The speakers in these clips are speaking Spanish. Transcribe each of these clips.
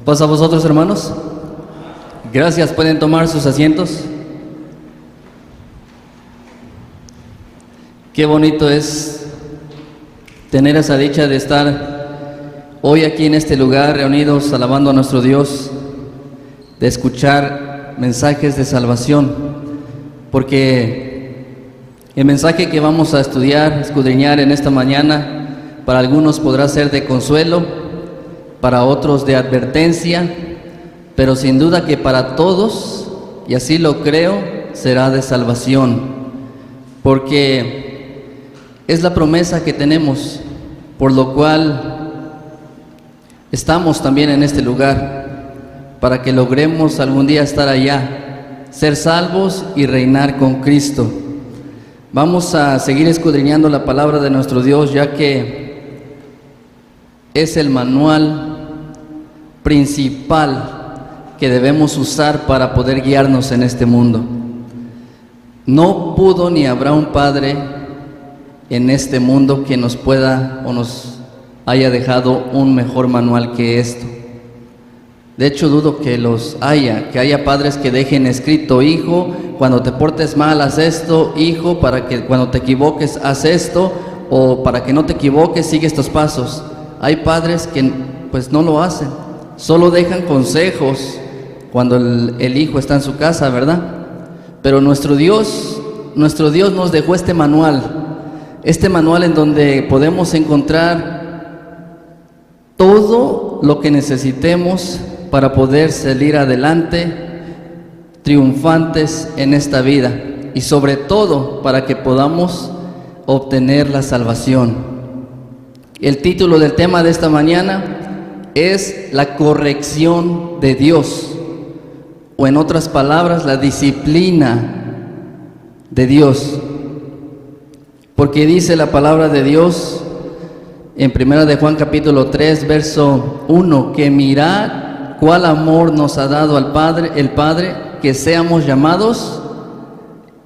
Paz a vosotros, hermanos. Gracias, pueden tomar sus asientos. Qué bonito es tener esa dicha de estar hoy aquí en este lugar reunidos alabando a nuestro Dios, de escuchar mensajes de salvación, porque el mensaje que vamos a estudiar, escudriñar en esta mañana, para algunos podrá ser de consuelo, para otros de advertencia, pero sin duda que para todos, y así lo creo, será de salvación, porque es la promesa que tenemos, por lo cual estamos también en este lugar, para que logremos algún día estar allá, ser salvos y reinar con Cristo. Vamos a seguir escudriñando la palabra de nuestro Dios, ya que es el manual principal que debemos usar para poder guiarnos en este mundo. No pudo ni habrá un padre en este mundo que nos pueda o nos haya dejado un mejor manual que esto. De hecho, dudo que haya padres que dejen escrito: hijo, cuando te portes mal haz esto; hijo, para que cuando te equivoques haz esto, o para que no te equivoques sigue estos pasos. Hay padres que pues no lo hacen, solo dejan consejos cuando el hijo está en su casa, ¿verdad? Pero nuestro Dios nos dejó este manual en donde podemos encontrar todo lo que necesitemos para poder salir adelante triunfantes en esta vida, y sobre todo para que podamos obtener la salvación. El título del tema de esta mañana es la corrección de Dios, o en otras palabras, la disciplina de Dios. Porque dice la palabra de Dios en 1 de Juan capítulo 3, verso 1, que mirad cuál amor nos ha dado el Padre, que seamos llamados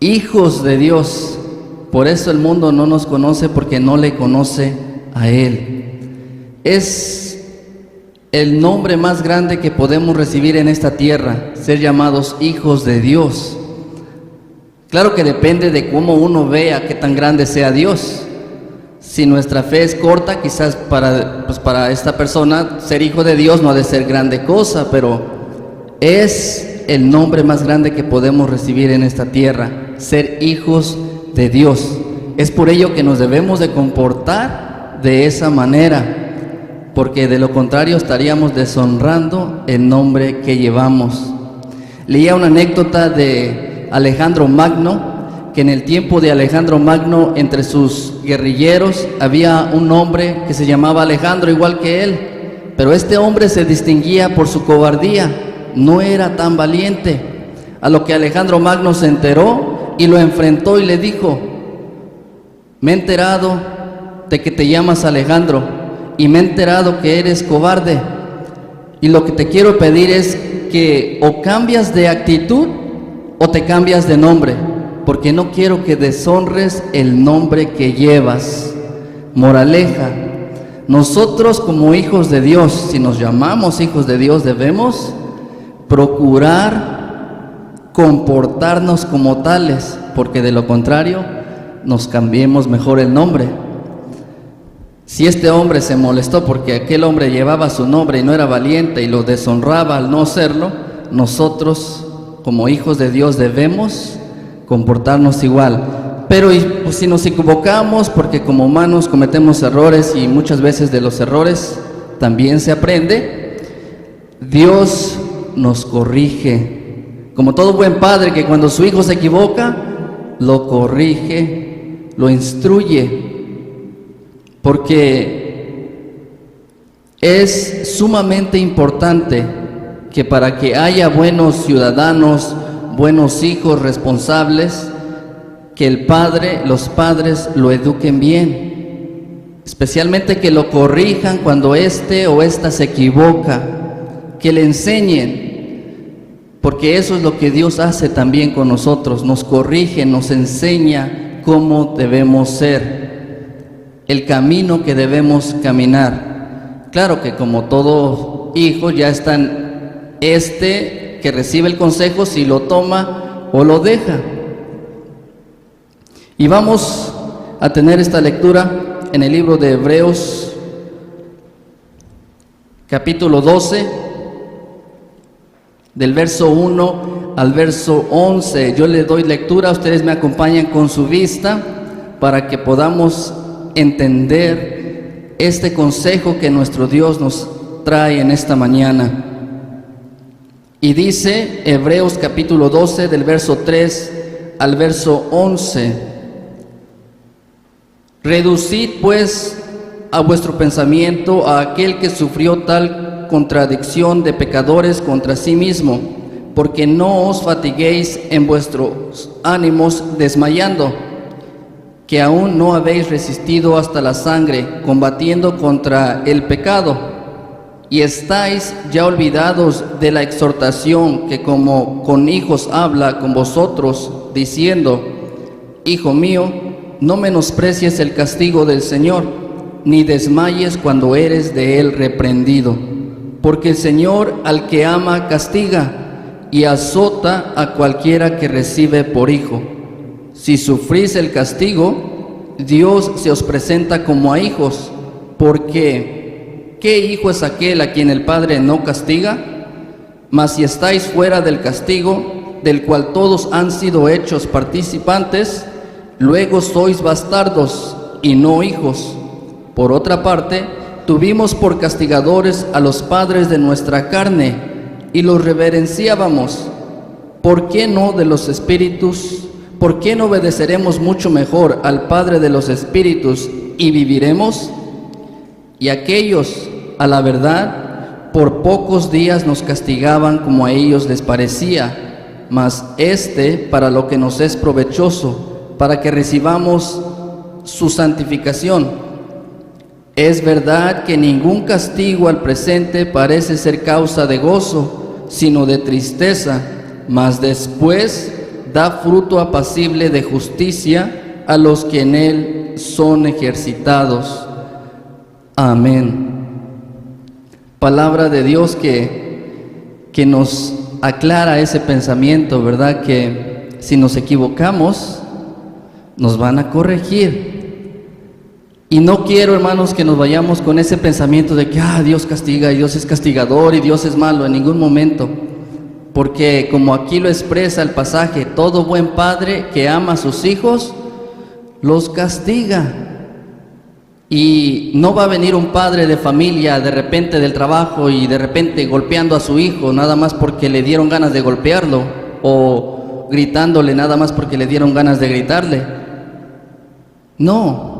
hijos de Dios. Por eso el mundo no nos conoce, porque no le conoce a Él. Es el nombre más grande que podemos recibir en esta tierra, ser llamados hijos de Dios. Claro que depende de cómo uno vea qué tan grande sea Dios. Si nuestra fe es corta, quizás para esta persona ser hijo de Dios no ha de ser grande cosa, pero es el nombre más grande que podemos recibir en esta tierra, ser hijos de Dios. Es por ello que nos debemos de comportar de esa manera, porque de lo contrario estaríamos deshonrando el nombre que llevamos. Leía una anécdota de Alejandro Magno, que en el tiempo de Alejandro Magno, entre sus guerrilleros había un hombre que se llamaba Alejandro, igual que él, pero este hombre se distinguía por su cobardía, no era tan valiente, a lo que Alejandro Magno se enteró y lo enfrentó y le dijo: me he enterado de que te llamas Alejandro, y me he enterado que eres cobarde, y lo que te quiero pedir es que o cambias de actitud o te cambias de nombre, porque no quiero que deshonres el nombre que llevas. Moraleja: nosotros como hijos de Dios, si nos llamamos hijos de Dios, debemos procurar comportarnos como tales, porque de lo contrario nos cambiemos mejor el nombre. Si este hombre se molestó porque aquel hombre llevaba su nombre y no era valiente y lo deshonraba al no serlo, nosotros como hijos de Dios debemos comportarnos igual. Pero pues, si nos equivocamos, porque como humanos cometemos errores y muchas veces de los errores también se aprende, Dios nos corrige. Como todo buen padre que cuando su hijo se equivoca, lo corrige, lo instruye, porque es sumamente importante que para que haya buenos ciudadanos, buenos hijos responsables, que los padres lo eduquen bien, especialmente que lo corrijan cuando éste o ésta se equivoca, que le enseñen, porque eso es lo que Dios hace también con nosotros, nos corrige, nos enseña cómo debemos ser, el camino que debemos caminar. Claro que como todo hijo, ya está que recibe el consejo si lo toma o lo deja. Y vamos a tener esta lectura en el libro de Hebreos, capítulo 12, del verso 1 al verso 11. Yo le doy lectura, ustedes me acompañan con su vista para que podamos entender este consejo que nuestro Dios nos trae en esta mañana. Y dice Hebreos capítulo 12 del verso 3 al verso 11: Reducid pues a vuestro pensamiento a aquel que sufrió tal contradicción de pecadores contra sí mismo, porque no os fatiguéis en vuestros ánimos desmayando, que aún no habéis resistido hasta la sangre, combatiendo contra el pecado, y estáis ya olvidados de la exhortación que como con hijos habla con vosotros, diciendo: Hijo mío, no menosprecies el castigo del Señor, ni desmayes cuando eres de Él reprendido, porque el Señor al que ama castiga, y azota a cualquiera que recibe por hijo. Si sufrís el castigo, Dios se os presenta como a hijos, porque ¿qué hijo es aquel a quien el Padre no castiga? Mas si estáis fuera del castigo, del cual todos han sido hechos participantes, luego sois bastardos y no hijos. Por otra parte, tuvimos por castigadores a los padres de nuestra carne, y los reverenciábamos. ¿Por qué no de los espíritus? ¿Por qué no obedeceremos mucho mejor al Padre de los espíritus y viviremos? Y aquellos, a la verdad, por pocos días nos castigaban como a ellos les parecía, mas para lo que nos es provechoso, para que recibamos su santificación. Es verdad que ningún castigo al presente parece ser causa de gozo, sino de tristeza, mas después da fruto apacible de justicia a los que en él son ejercitados. Amén. Palabra de Dios que nos aclara ese pensamiento, ¿verdad? Que si nos equivocamos, nos van a corregir. Y no quiero, hermanos, que nos vayamos con ese pensamiento de que Dios castiga y Dios es castigador y Dios es malo, en ningún momento. Porque como aquí lo expresa el pasaje, todo buen padre que ama a sus hijos los castiga. Y no va a venir un padre de familia de repente del trabajo y de repente golpeando a su hijo nada más porque le dieron ganas de golpearlo, o gritándole nada más porque le dieron ganas de gritarle. No.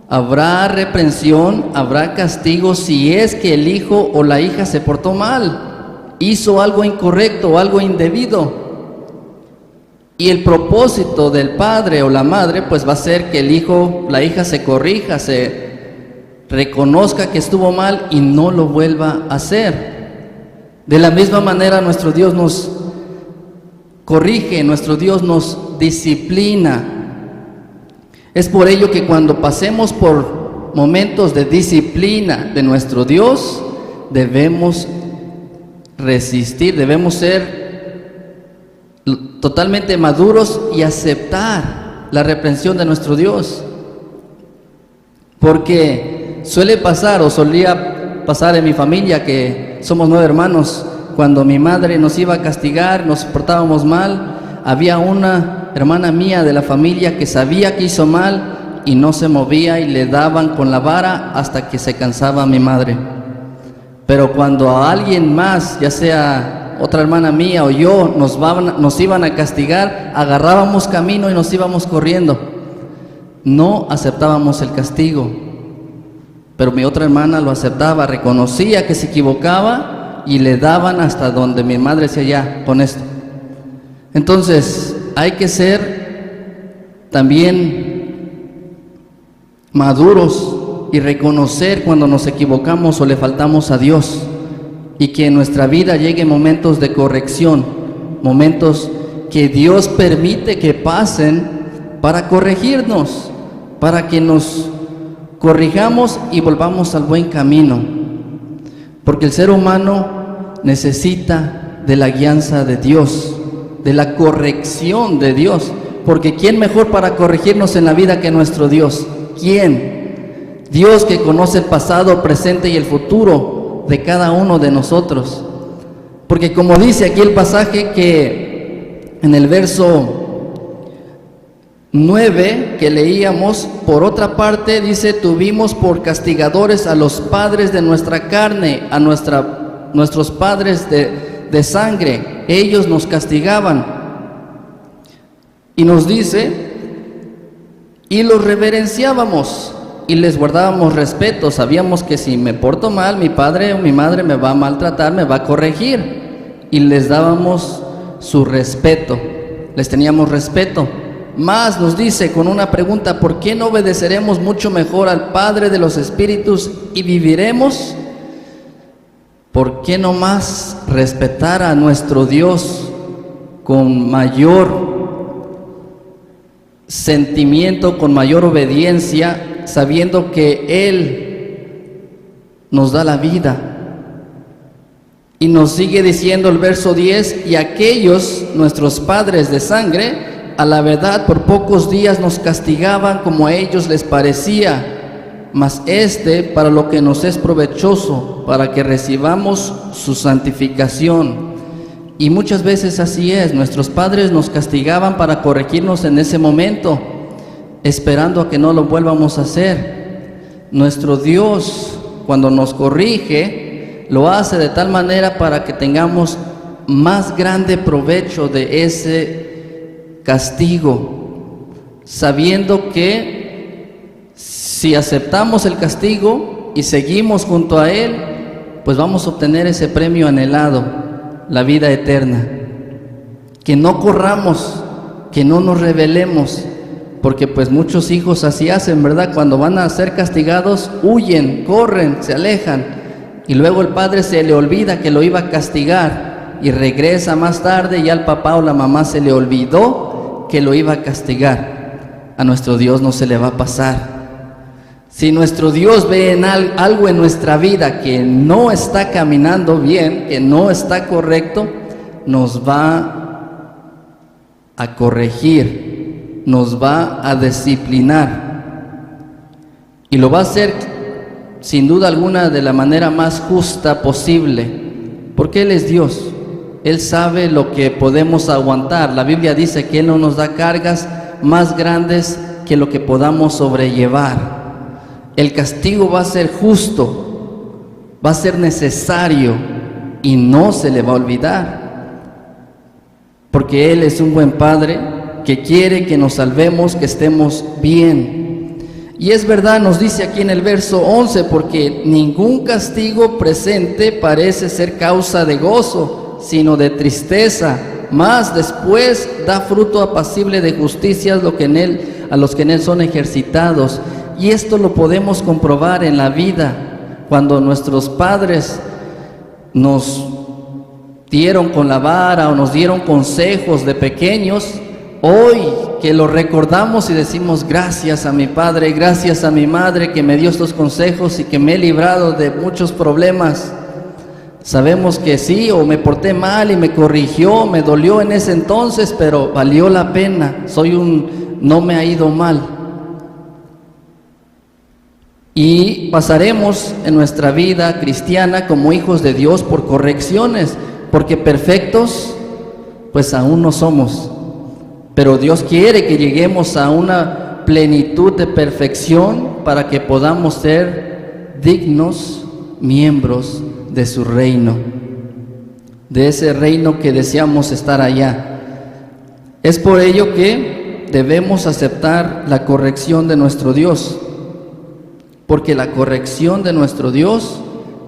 Habrá reprensión, habrá castigo si es que el hijo o la hija se portó mal, hizo algo incorrecto o algo indebido. Y el propósito del padre o la madre pues va a ser que el hijo, la hija se corrija, se reconozca que estuvo mal y no lo vuelva a hacer. De la misma manera nuestro Dios nos corrige, nuestro Dios nos disciplina. Es por ello que cuando pasemos por momentos de disciplina de nuestro Dios, debemos resistir, debemos ser totalmente maduros y aceptar la reprensión de nuestro Dios. Porque suele pasar, o solía pasar en mi familia, que somos 9 hermanos, cuando mi madre nos iba a castigar, nos portábamos mal, había una hermana mía de la familia que sabía que hizo mal y no se movía y le daban con la vara hasta que se cansaba mi madre. Pero cuando a alguien más, ya sea otra hermana mía o yo, nos iban a castigar, agarrábamos camino y nos íbamos corriendo. No aceptábamos el castigo, pero mi otra hermana lo aceptaba, reconocía que se equivocaba y le daban hasta donde mi madre decía: ya, con esto. Entonces, hay que ser también maduros y reconocer cuando nos equivocamos o le faltamos a Dios, y que en nuestra vida lleguen momentos de corrección, momentos que Dios permite que pasen para corregirnos, para que nos corrijamos y volvamos al buen camino. porque el ser humano necesita de la guianza de Dios, de la corrección de Dios, porque ¿quién mejor para corregirnos en la vida que nuestro Dios? ¿Quién? Dios, que conoce el pasado, presente y el futuro de cada uno de nosotros. Porque como dice aquí el pasaje, que en el verso 9 que leíamos, por otra parte dice: tuvimos por castigadores a los padres de nuestra carne, a nuestros padres de sangre, ellos nos castigaban. Y nos dice: y los reverenciábamos y les guardábamos respeto. Sabíamos que si me porto mal, mi padre o mi madre me va a maltratar, me va a corregir, y les dábamos su respeto, les teníamos respeto. Más nos dice con una pregunta: ¿por qué no obedeceremos mucho mejor al Padre de los Espíritus y viviremos? ¿Por qué no más respetar a nuestro Dios con mayor sentimiento, con mayor obediencia, sabiendo que Él nos da la vida? Y nos sigue diciendo el verso 10: y aquellos, nuestros padres de sangre, a la verdad por pocos días nos castigaban como a ellos les parecía, mas para lo que nos es provechoso, para que recibamos su santificación. Y muchas veces así es, nuestros padres nos castigaban para corregirnos en ese momento, esperando a que no lo vuelvamos a hacer. Nuestro Dios, cuando nos corrige, lo hace de tal manera para que tengamos más grande provecho de ese castigo, sabiendo que si aceptamos el castigo y seguimos junto a Él, pues vamos a obtener ese premio anhelado, la vida eterna. Que no corramos, que no nos rebelemos, porque pues muchos hijos así hacen, ¿verdad? Cuando van a ser castigados, huyen, corren, se alejan, y luego el padre se le olvida que lo iba a castigar y regresa más tarde, y al papá o la mamá se le olvidó que lo iba a castigar. A nuestro Dios no se le va a pasar. Si nuestro Dios ve en algo en nuestra vida que no está caminando bien, que no está correcto, nos va a corregir, nos va a disciplinar, y lo va a hacer sin duda alguna de la manera más justa posible, porque Él es Dios. Él sabe lo que podemos aguantar. La Biblia dice que Él no nos da cargas más grandes que lo que podamos sobrellevar. El castigo va a ser justo, va a ser necesario, y no se le va a olvidar, porque Él es un buen Padre que quiere que nos salvemos, que estemos bien. Y es verdad, nos dice aquí en el verso 11, porque ningún castigo presente parece ser causa de gozo, sino de tristeza, mas después da fruto apacible de justicia a los que en él son ejercitados. Y esto lo podemos comprobar en la vida, cuando nuestros padres nos dieron con la vara o nos dieron consejos de pequeños. Hoy que lo recordamos y decimos: gracias a mi padre, gracias a mi madre que me dio estos consejos y que me he librado de muchos problemas. Sabemos que sí, o me porté mal y me corrigió, me dolió en ese entonces, pero valió la pena, no me ha ido mal. Y pasaremos en nuestra vida cristiana como hijos de Dios por correcciones, porque perfectos pues aún no somos, pero Dios quiere que lleguemos a una plenitud de perfección para que podamos ser dignos miembros de su reino, de ese reino que deseamos estar allá. Es por ello que debemos aceptar la corrección de nuestro Dios, porque la corrección de nuestro Dios,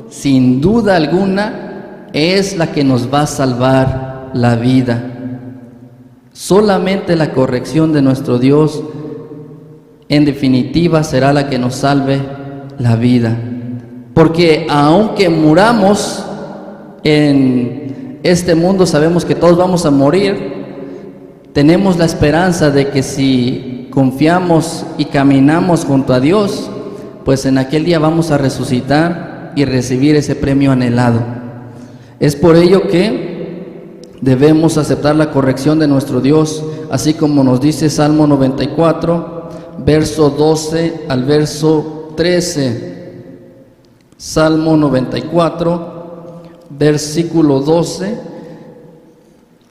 sin duda alguna, es la que nos va a salvar la vida. Solamente la corrección de nuestro Dios, en definitiva, será la que nos salve la vida. Porque aunque muramos en este mundo, sabemos que todos vamos a morir, tenemos la esperanza de que si confiamos y caminamos junto a Dios, pues en aquel día vamos a resucitar y recibir ese premio anhelado. Es por ello que debemos aceptar la corrección de nuestro Dios, así como nos dice Salmo 94, verso 12 al verso 13. Salmo 94, versículo 12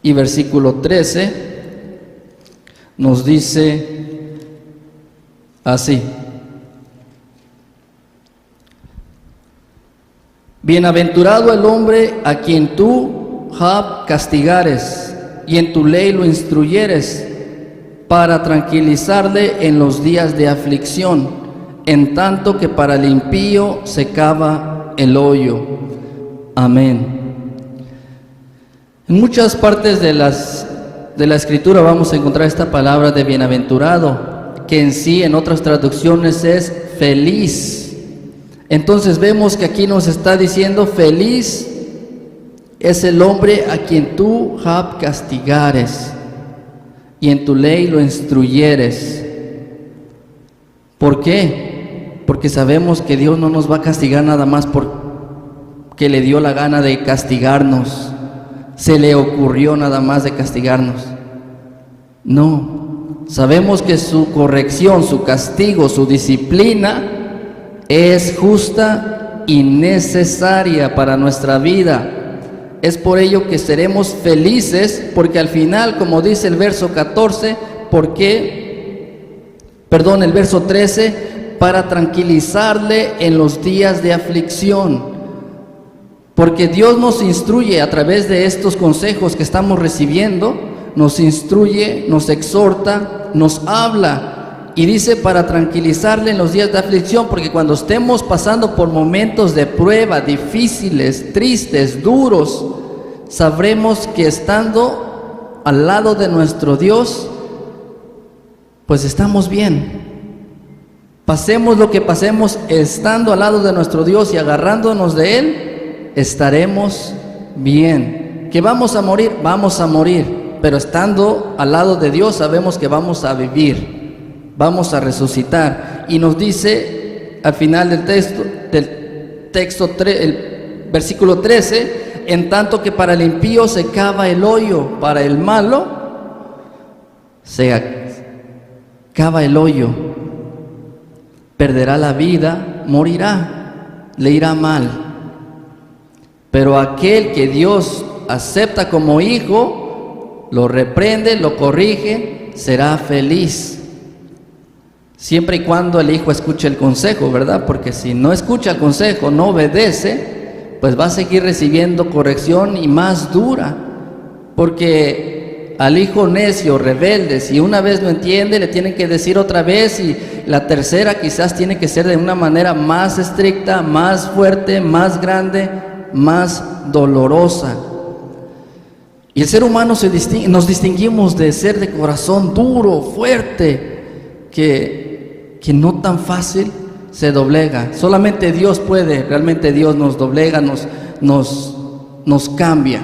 y versículo 13, nos dice así: Bienaventurado el hombre a quien tú, Job, castigares, y en tu ley lo instruyeres, para tranquilizarle en los días de aflicción, en tanto que para el impío se cava el hoyo. Amén. En muchas partes de la Escritura vamos a encontrar esta palabra de bienaventurado, que en sí en otras traducciones es feliz. Entonces vemos que aquí nos está diciendo: feliz es el hombre a quien tú, Job, castigares, y en tu ley lo instruyeres. ¿Por qué? Porque sabemos que Dios no nos va a castigar nada más porque le dio la gana de castigarnos, se le ocurrió nada más de castigarnos. No, sabemos que su corrección, su castigo, su disciplina es justa y necesaria para nuestra vida. Es por ello que seremos felices, porque al final, como dice el verso 14, el verso 13, para tranquilizarle en los días de aflicción. Porque Dios nos instruye a través de estos consejos que estamos recibiendo, nos instruye, nos exhorta, nos habla, y dice para tranquilizarle en los días de aflicción, porque cuando estemos pasando por momentos de prueba, difíciles, tristes, duros, sabremos que estando al lado de nuestro Dios, pues estamos bien. Pasemos lo que pasemos, estando al lado de nuestro Dios y agarrándonos de Él, estaremos bien. ¿Que vamos a morir? Vamos a morir, pero estando al lado de Dios sabemos que vamos a vivir, vamos a resucitar. Y nos dice al final del texto, el versículo 13: en tanto que para el impío se cava el hoyo, para el malo se cava el hoyo, perderá la vida, morirá, le irá mal. Pero aquel que Dios acepta como hijo, lo reprende, lo corrige, será feliz. Siempre y cuando el hijo escuche el consejo, ¿verdad? Porque si no escucha el consejo, no obedece, pues va a seguir recibiendo corrección y más dura. Porque al hijo necio, rebelde, si una vez no entiende, le tienen que decir otra vez, y la tercera quizás tiene que ser de una manera más estricta, más fuerte, más grande, más dolorosa. Y el ser humano nos distinguimos de ser de corazón duro, fuerte, que no tan fácil se doblega. Solamente Dios puede, realmente Dios nos doblega, nos cambia.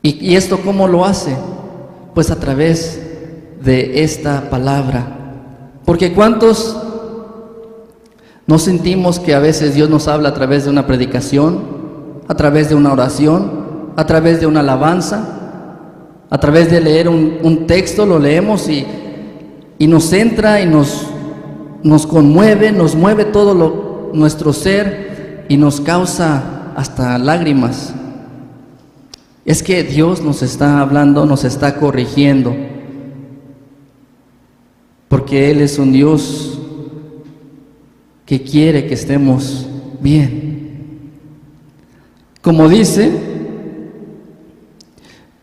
¿Y esto cómo lo hace? Pues a través de esta palabra. Porque ¿cuántos no sentimos que a veces Dios nos habla a través de una predicación, a través de una oración, a través de una alabanza, a través de leer un texto? Lo leemos y nos entra y nos conmueve, nos mueve todo nuestro ser y nos causa hasta lágrimas. Es que Dios nos está hablando, nos está corrigiendo, porque Él es un Dios que quiere que estemos bien. Como dice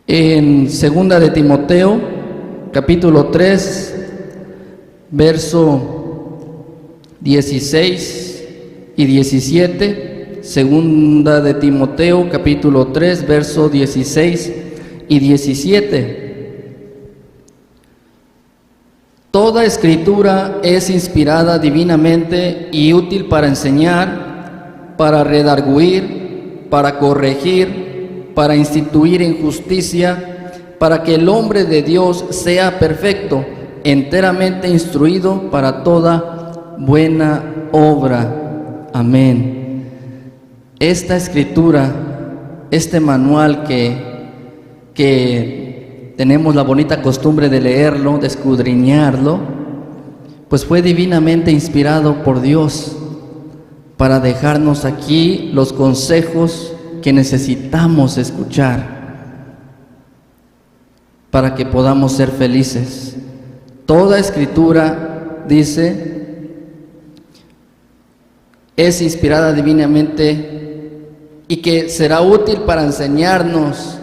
en 2 de Timoteo, capítulo 3, verso 16 y 17, 2 de Timoteo, capítulo 3, verso 16 y 17. Toda escritura es inspirada divinamente y útil para enseñar, para redarguir, para corregir, para instituir en justicia, para que el hombre de Dios sea perfecto, enteramente instruido para toda buena obra. Amén. Esta escritura, este manual que tenemos la bonita costumbre de leerlo, de escudriñarlo, pues fue divinamente inspirado por Dios para dejarnos aquí los consejos que necesitamos escuchar para que podamos ser felices. Toda escritura, dice, es inspirada divinamente y que será útil para enseñarnos,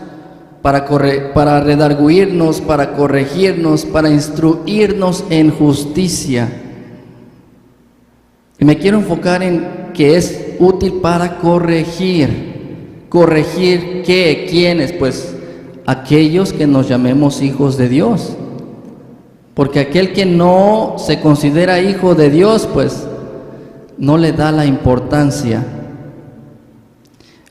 para redarguirnos, para corregirnos, para instruirnos en justicia. Y me quiero enfocar en que es útil para corregir. ¿Corregir qué? ¿Quiénes? Pues aquellos que nos llamemos hijos de Dios. Porque aquel que no se considera hijo de Dios, pues no le da la importancia.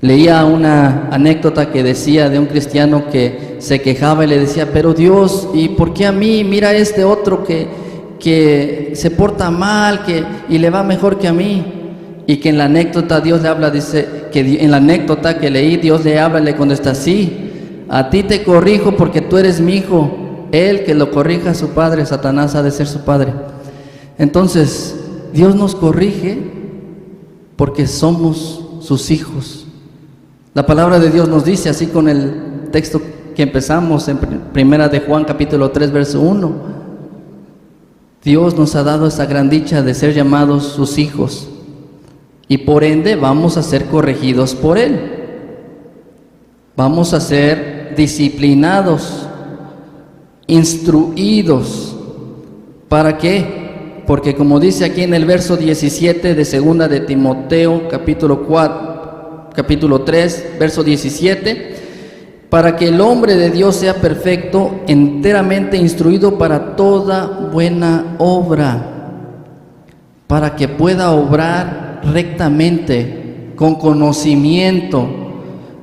Leía una anécdota que decía de un cristiano que se quejaba y le decía, pero Dios, ¿y por qué a mí? Mira este otro que se porta mal, y le va mejor que a mí. Y que en la anécdota Dios le habla, dice, que en la anécdota que leí, Dios le habla y le contesta, sí, a ti te corrijo porque tú eres mi hijo. Él que lo corrija a su padre, Satanás ha de ser su padre. Entonces, Dios nos corrige porque somos sus hijos. La palabra de Dios nos dice, así con el texto que empezamos en Primera de Juan capítulo 3 verso 1, Dios nos ha dado esa gran dicha de ser llamados sus hijos y por ende vamos a ser corregidos por Él. Vamos a ser disciplinados, instruidos. ¿Para qué? Porque como dice aquí en el verso 17 de segunda de Timoteo capítulo 3, verso 17, para que el hombre de Dios sea perfecto, enteramente instruido para toda buena obra, para que pueda obrar rectamente, con conocimiento,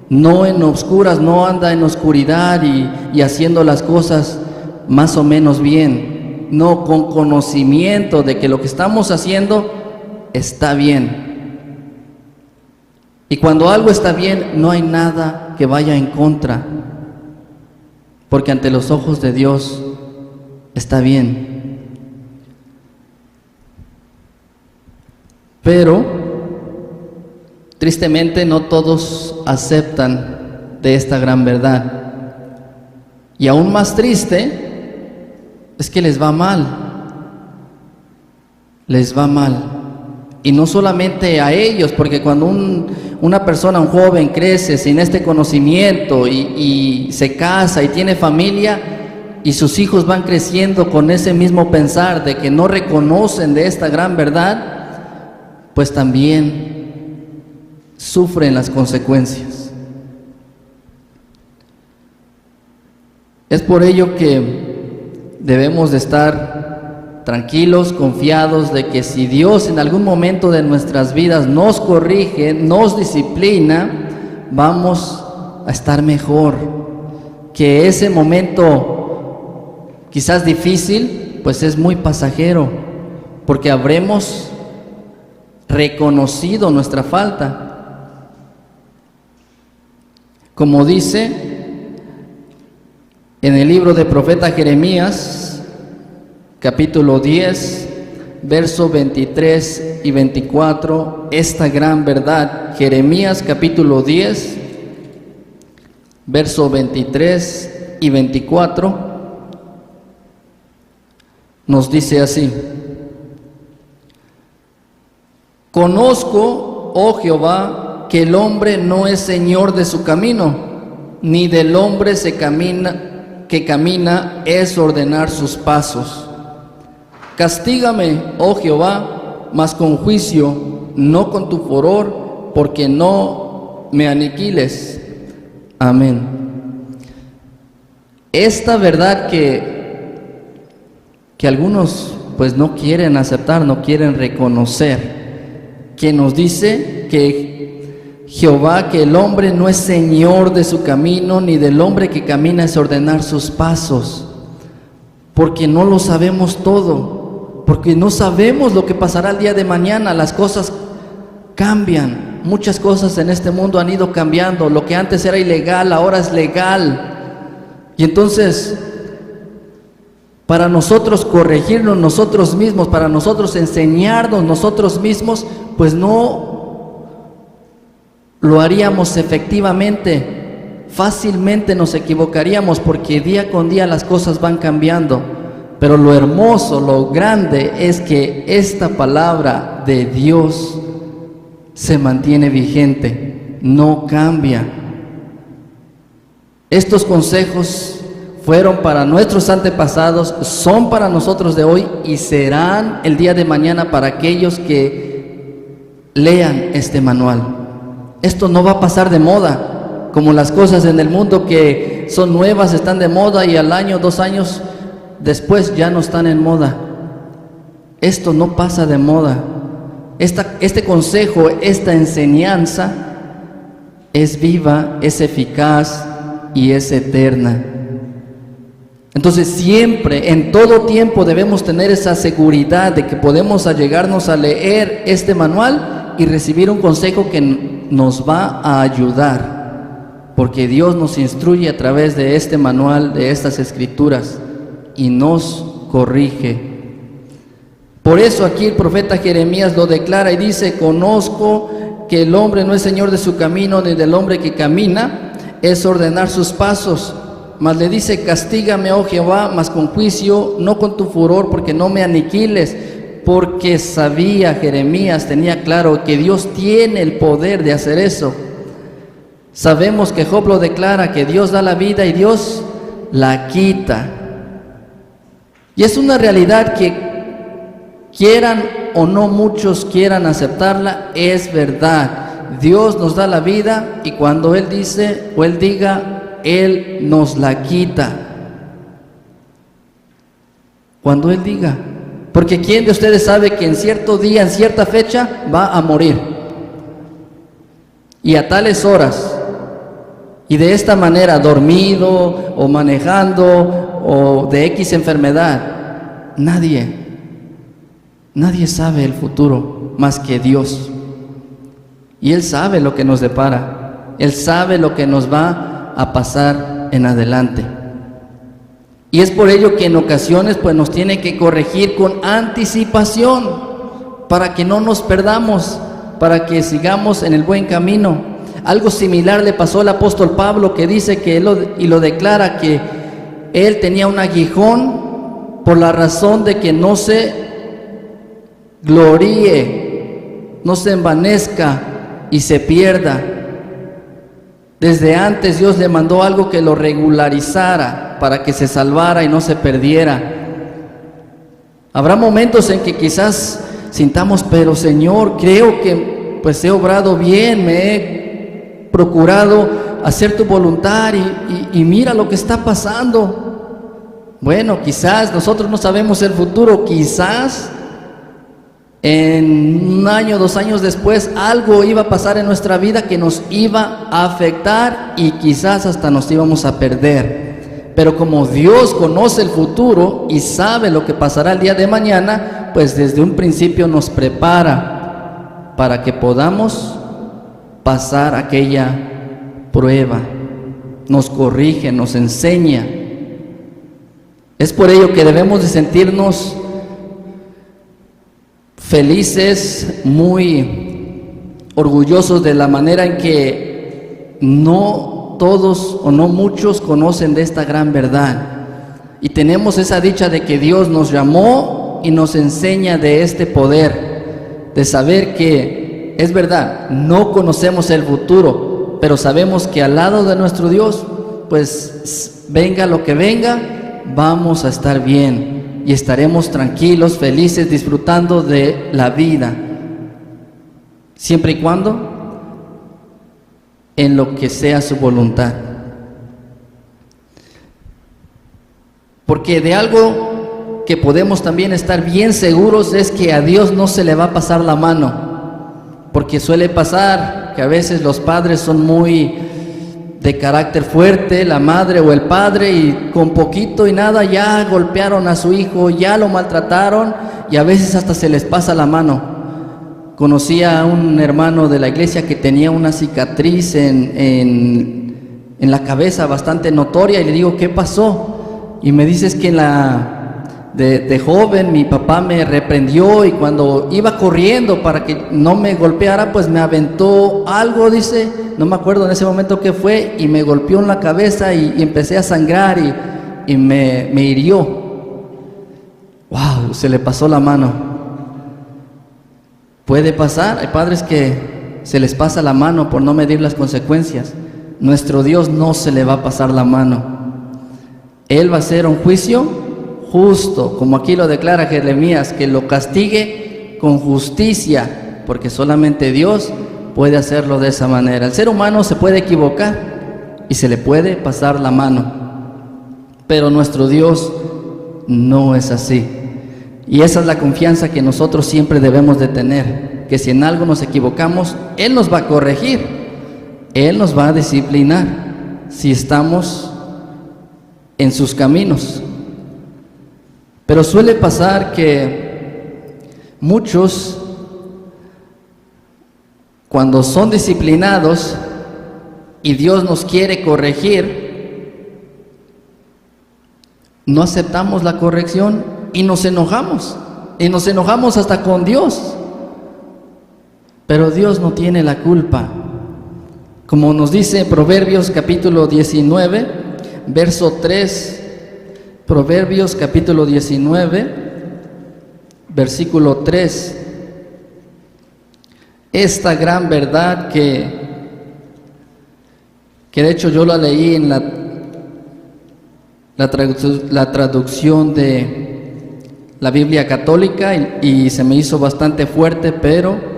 no en obscuras, no anda en oscuridad y haciendo las cosas más o menos bien, no, con conocimiento de que lo que estamos haciendo está bien. Y cuando algo está bien, no hay nada que vaya en contra, porque ante los ojos de Dios está bien. Pero, tristemente, no todos aceptan de esta gran verdad. Y aún más triste, es que les va mal. Les va mal. Y no solamente a ellos, porque cuando una persona, un joven crece sin este conocimiento y se casa y tiene familia y sus hijos van creciendo con ese mismo pensar de que no reconocen de esta gran verdad, pues también sufren las consecuencias. Es por ello que debemos de estar tranquilos, confiados de que si Dios en algún momento de nuestras vidas nos corrige, nos disciplina, vamos a estar mejor. Que ese momento quizás difícil, pues es muy pasajero, porque habremos reconocido nuestra falta. Como dice en el libro del profeta Jeremías, capítulo 10, verso 23 y 24, esta gran verdad. Jeremías capítulo 10, verso 23 y 24, nos dice así: Conozco, oh Jehová, que el hombre no es señor de su camino, ni del hombre que camina es ordenar sus pasos. Castígame, oh Jehová, mas con juicio, no con tu furor, porque no me aniquiles. Amén. Esta verdad que algunos pues no quieren aceptar, no quieren reconocer, que nos dice que Jehová, que el hombre no es señor de su camino, ni del hombre que camina es ordenar sus pasos, porque no lo sabemos todo. Porque no sabemos lo que pasará el día de mañana, las cosas cambian. Muchas cosas en este mundo han ido cambiando. Lo que antes era ilegal, ahora es legal. Y entonces, para nosotros corregirnos nosotros mismos, para nosotros enseñarnos nosotros mismos, pues no lo haríamos efectivamente. Fácilmente nos equivocaríamos porque día con día las cosas van cambiando. Pero lo hermoso, lo grande es que esta palabra de Dios se mantiene vigente, no cambia. Estos consejos fueron para nuestros antepasados, son para nosotros de hoy y serán el día de mañana para aquellos que lean este manual. Esto no va a pasar de moda, como las cosas en el mundo que son nuevas, están de moda y al año, 2 años después ya no están en moda. Esto no pasa de moda. Este consejo, esta enseñanza es viva, es eficaz y es eterna. Entonces siempre, en todo tiempo debemos tener esa seguridad de que podemos allegarnos a leer este manual y recibir un consejo que nos va a ayudar, porque Dios nos instruye a través de este manual, de estas escrituras, y nos corrige. Por eso aquí el profeta Jeremías lo declara y dice: conozco que el hombre no es señor de su camino, ni del hombre que camina es ordenar sus pasos. Mas le dice: castígame, oh Jehová, mas con juicio, no con tu furor, porque no me aniquiles. Porque sabía Jeremías, tenía claro que Dios tiene el poder de hacer eso. Sabemos que Job lo declara, que Dios da la vida y Dios la quita. Y es una realidad que, quieran o no muchos quieran aceptarla, es verdad. Dios nos da la vida y cuando Él dice o Él diga, Él nos la quita. Cuando Él diga. Porque ¿quién de ustedes sabe que en cierto día, en cierta fecha, va a morir? Y a tales horas. Y de esta manera, dormido o manejando o de X enfermedad. Nadie sabe el futuro más que Dios. Y Él sabe lo que nos depara. Él sabe lo que nos va a pasar en adelante. Y es por ello que en ocasiones pues nos tiene que corregir con anticipación para que no nos perdamos, para que sigamos en el buen camino. Algo similar le pasó al apóstol Pablo, que dice que lo declara, que él tenía un aguijón por la razón de que no se gloríe, no se envanezca y se pierda. Desde antes Dios le mandó algo que lo regularizara para que se salvara y no se perdiera. Habrá momentos en que quizás sintamos, pero Señor, creo que pues he obrado bien, me he procurado hacer tu voluntad y mira lo que está pasando. Bueno, quizás nosotros no sabemos el futuro, quizás en 1 año, 2 años después, algo iba a pasar en nuestra vida que nos iba a afectar y quizás hasta nos íbamos a perder. Pero como Dios conoce el futuro y sabe lo que pasará el día de mañana, pues desde un principio nos prepara para que podamos pasar aquella prueba. Nos corrige, nos enseña. Es por ello que debemos de sentirnos felices, muy orgullosos de la manera en que no todos o no muchos conocen de esta gran verdad. Y tenemos esa dicha de que Dios nos llamó y nos enseña de este poder, de saber que es verdad, no conocemos el futuro, pero sabemos que al lado de nuestro Dios, pues venga lo que venga, vamos a estar bien y estaremos tranquilos, felices, disfrutando de la vida, siempre y cuando en lo que sea su voluntad. Porque de algo que podemos también estar bien seguros es que a Dios no se le va a pasar la mano, porque suele pasar que a veces los padres son muy de carácter fuerte, la madre o el padre, y con poquito y nada ya golpearon a su hijo, ya lo maltrataron y a veces hasta se les pasa la mano. conocí a un hermano de la iglesia que tenía una cicatriz en la cabeza bastante notoria, y le digo, ¿qué pasó? Y me dice, es que de joven mi papá me reprendió, y cuando iba corriendo para que no me golpeara, pues me aventó algo, dice, no me acuerdo en ese momento qué fue, y me golpeó en la cabeza y empecé a sangrar y me hirió. ¡Wow! Se le pasó la mano. Puede pasar, hay padres que se les pasa la mano por no medir las consecuencias. Nuestro Dios no se le va a pasar la mano. Él va a hacer un juicio justo, como aquí lo declara Jeremías, que lo castigue con justicia, porque solamente Dios puede hacerlo de esa manera. El ser humano se puede equivocar y se le puede pasar la mano, pero nuestro Dios no es así. Y esa es la confianza que nosotros siempre debemos de tener, que si en algo nos equivocamos, Él nos va a corregir, Él nos va a disciplinar si estamos en sus caminos. Pero suele pasar que muchos, cuando son disciplinados y Dios nos quiere corregir, no aceptamos la corrección y nos enojamos hasta con Dios. Pero Dios no tiene la culpa. Como nos dice Proverbios capítulo 19, verso 3, Proverbios capítulo 19, versículo 3, esta gran verdad que de hecho yo la leí en la traducción de la Biblia católica y se me hizo bastante fuerte, pero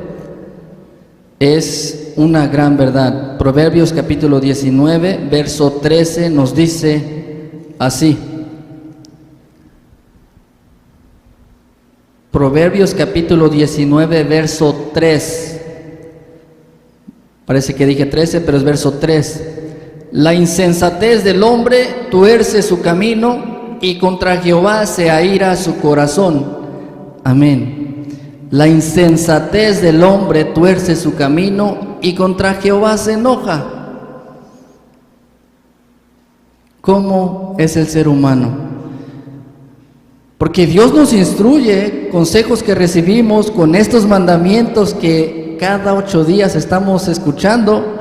es una gran verdad. Proverbios capítulo 19, verso 13 nos dice así. Proverbios capítulo 19, verso 3. Parece que dije 13, pero es verso 3. La insensatez del hombre tuerce su camino, y contra Jehová se aira su corazón. Amén. La insensatez del hombre tuerce su camino, y contra Jehová se enoja. ¿Cómo es el ser humano? Porque Dios nos instruye, consejos que recibimos con estos mandamientos que cada 8 días estamos escuchando.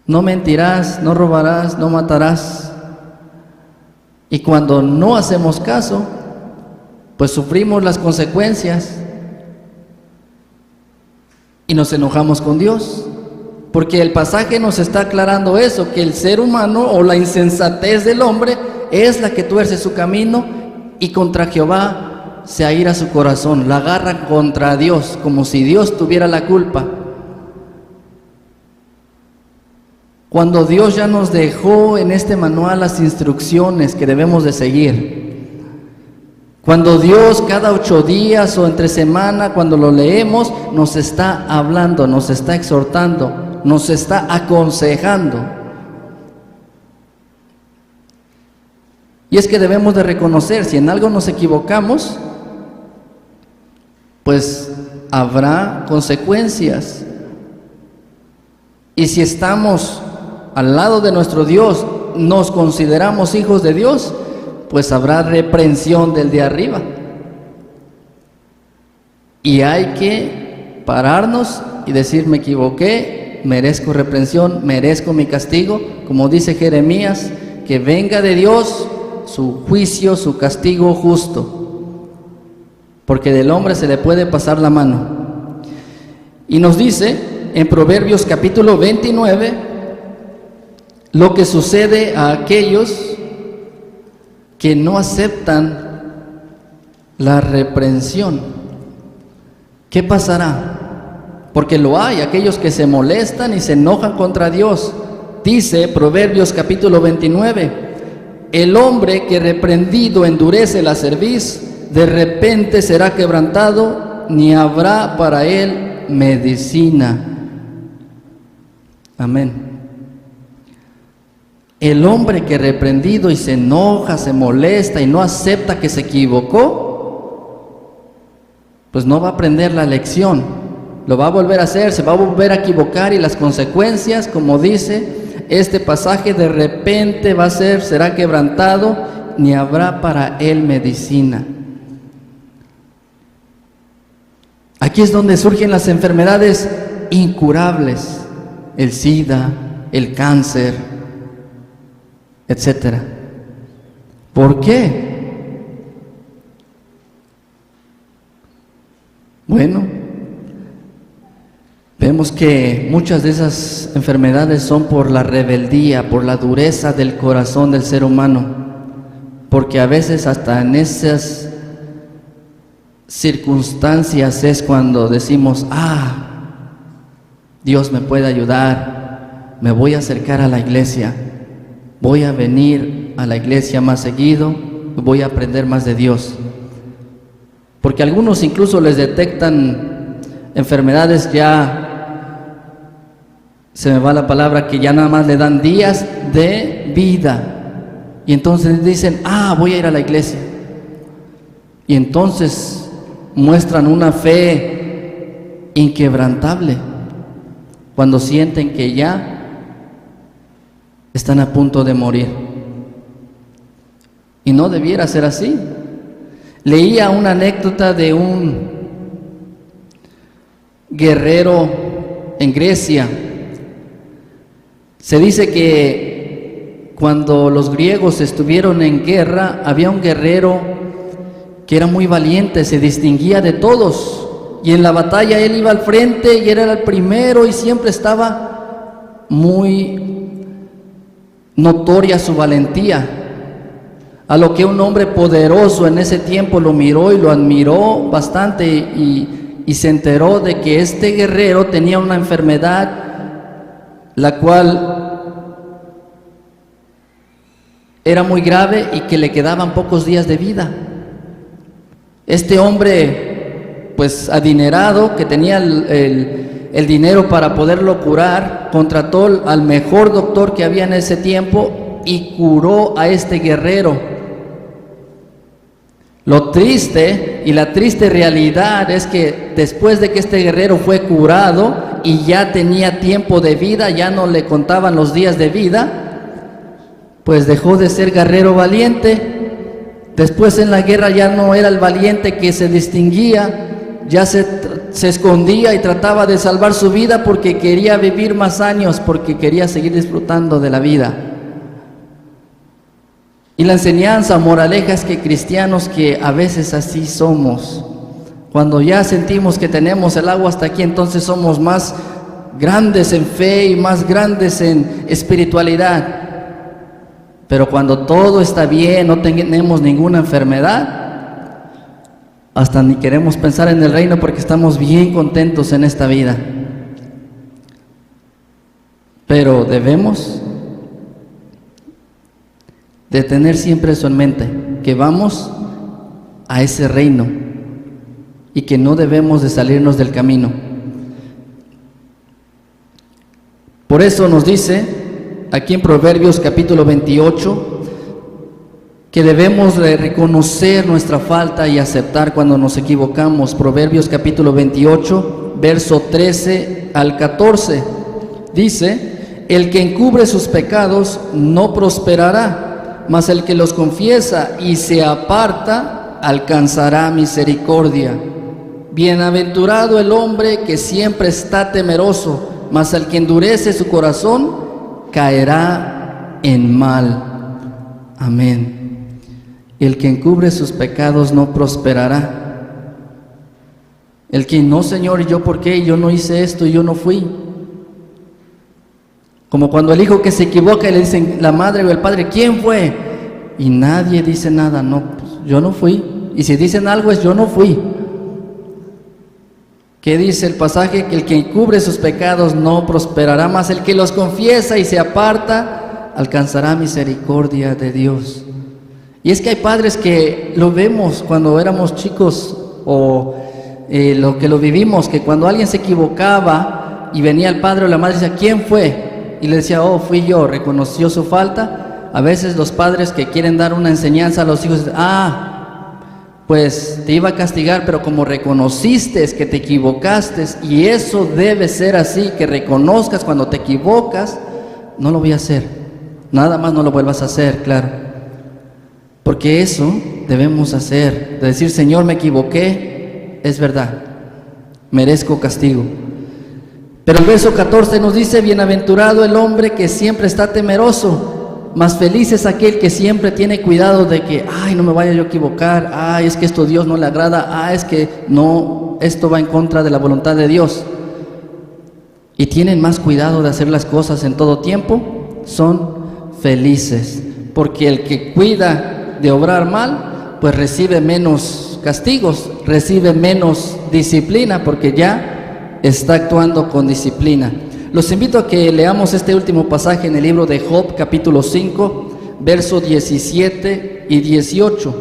No mentirás, no robarás, no matarás. Y cuando no hacemos caso, pues sufrimos las consecuencias y nos enojamos con Dios. Porque el pasaje nos está aclarando eso, que el ser humano o la insensatez del hombre es la que tuerce su camino, y contra Jehová se aira su corazón, la agarra contra Dios, como si Dios tuviera la culpa. Cuando Dios ya nos dejó en este manual las instrucciones que debemos de seguir, cuando Dios cada 8 días o entre semana, cuando lo leemos, nos está hablando, nos está exhortando, nos está aconsejando. Y es que debemos de reconocer, si en algo nos equivocamos, pues habrá consecuencias. Y si estamos al lado de nuestro Dios, nos consideramos hijos de Dios, pues habrá reprensión del de arriba. Y hay que pararnos y decir, me equivoqué, merezco reprensión, merezco mi castigo, como dice Jeremías, que venga de Dios su juicio, su castigo justo, porque del hombre se le puede pasar la mano. Y nos dice en Proverbios capítulo 29, lo que sucede a aquellos que no aceptan la reprensión. ¿Qué pasará? Porque lo hay, aquellos que se molestan y se enojan contra Dios. Dice Proverbios capítulo 29, el hombre que reprendido endurece la cerviz, de repente será quebrantado, ni habrá para él medicina. Amén. El hombre que reprendido y se enoja, se molesta y no acepta que se equivocó, pues no va a aprender la lección, lo va a volver a hacer, se va a volver a equivocar, y las consecuencias, como dice este pasaje, de repente será quebrantado, ni habrá para él medicina. Aquí es donde surgen las enfermedades incurables, el SIDA, el cáncer, etc. ¿Por qué? Bueno, vemos que muchas de esas enfermedades son por la rebeldía, por la dureza del corazón del ser humano, porque a veces hasta en esas circunstancias es cuando decimos: Dios me puede ayudar, me voy a acercar a la iglesia, voy a venir a la iglesia más seguido, voy a aprender más de Dios. Porque a algunos incluso les detectan enfermedades, ya se me va la palabra, que ya nada más le dan días de vida, y entonces dicen: voy a ir a la iglesia, y entonces muestran una fe inquebrantable cuando sienten que ya están a punto de morir. Y no debiera ser así. Leía una anécdota de un guerrero en Grecia. Se dice que cuando los griegos estuvieron en guerra, había un guerrero que era muy valiente, se distinguía de todos, y en la batalla él iba al frente y era el primero, y siempre estaba muy notoria su valentía, a lo que un hombre poderoso en ese tiempo lo miró y lo admiró bastante, y se enteró de que este guerrero tenía una enfermedad la cual era muy grave y que le quedaban pocos días de vida. Este hombre, pues adinerado, que tenía el dinero para poderlo curar, contrató al mejor doctor que había en ese tiempo y curó a este guerrero. Lo triste y la triste realidad es que después de que este guerrero fue curado y ya tenía tiempo de vida, ya no le contaban los días de vida, pues dejó de ser guerrero valiente. Después en la guerra ya no era el valiente que se distinguía, ya se escondía y trataba de salvar su vida porque quería vivir más años, porque quería seguir disfrutando de la vida. Y la enseñanza, moraleja, es que cristianos, que a veces así somos, cuando ya sentimos que tenemos el agua hasta aquí, entonces somos más grandes en fe y más grandes en espiritualidad. Pero cuando todo está bien, no tenemos ninguna enfermedad, hasta ni queremos pensar en el reino porque estamos bien contentos en esta vida. Pero debemos de tener siempre eso en mente, que vamos a ese reino y que no debemos de salirnos del camino. Por eso nos dice aquí en Proverbios capítulo 28, que debemos de reconocer nuestra falta y aceptar cuando nos equivocamos. Proverbios capítulo 28, verso 13 al 14, dice: el que encubre sus pecados no prosperará, mas el que los confiesa y se aparta alcanzará misericordia. Bienaventurado el hombre que siempre está temeroso, mas el que endurece su corazón caerá en mal. Amén. El que encubre sus pecados no prosperará. El que no, Señor, ¿y yo por qué? Yo no hice esto, yo no fui. Como cuando el hijo que se equivoca y le dicen la madre o el padre: ¿quién fue? Y nadie dice nada. No, pues yo no fui. Y si dicen algo es: yo no fui. ¿Qué dice el pasaje? Que el que encubre sus pecados no prosperará, mas el que los confiesa y se aparta alcanzará misericordia de Dios. Y es que hay padres que lo vemos cuando éramos chicos, o lo que lo vivimos, que cuando alguien se equivocaba y venía el padre o la madre y decía: ¿quién fue? Y le decía: oh, fui yo. Reconoció su falta. A veces los padres que quieren dar una enseñanza a los hijos: pues te iba a castigar, pero como reconociste que te equivocaste, y eso debe ser así, que reconozcas cuando te equivocas, no lo voy a hacer, nada más no lo vuelvas a hacer, claro, porque eso debemos hacer, de decir, Señor, me equivoqué, es verdad, merezco castigo. Pero el verso 14 nos dice, bienaventurado el hombre que siempre está temeroso, más feliz es aquel que siempre tiene cuidado de que, ay, no me vaya yo a equivocar, ay, es que esto a Dios no le agrada, ay, es que no, esto va en contra de la voluntad de Dios. Y tienen más cuidado de hacer las cosas en todo tiempo, son felices, porque el que cuida de obrar mal, pues recibe menos castigos, recibe menos disciplina, porque ya está actuando con disciplina. Los invito a que leamos este último pasaje en el libro de Job, capítulo 5, versos 17 y 18.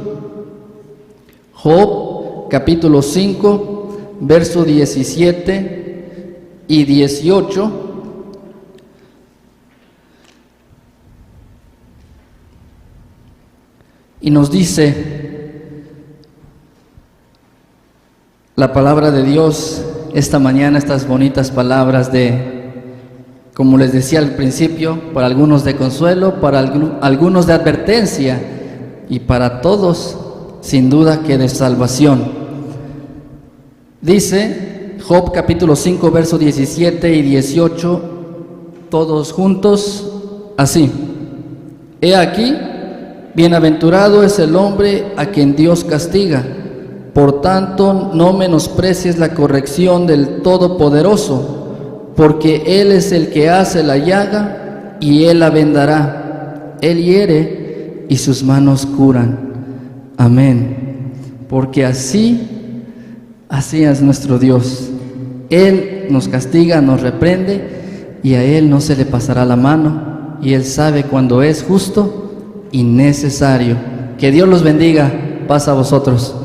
Job, capítulo 5, versos 17 y 18. Y nos dice la palabra de Dios esta mañana, estas bonitas palabras de, como les decía al principio, para algunos de consuelo, para algunos de advertencia y para todos, sin duda, que de salvación. Dice Job capítulo 5, versos 17 y 18, todos juntos, así: He aquí, bienaventurado es el hombre a quien Dios castiga. Por tanto, no menosprecies la corrección del Todopoderoso, porque Él es el que hace la llaga y Él la vendará. Él hiere y sus manos curan. Amén. Porque así es nuestro Dios. Él nos castiga, nos reprende, y a Él no se le pasará la mano, y Él sabe cuando es justo y necesario. Que Dios los bendiga. Paz a vosotros.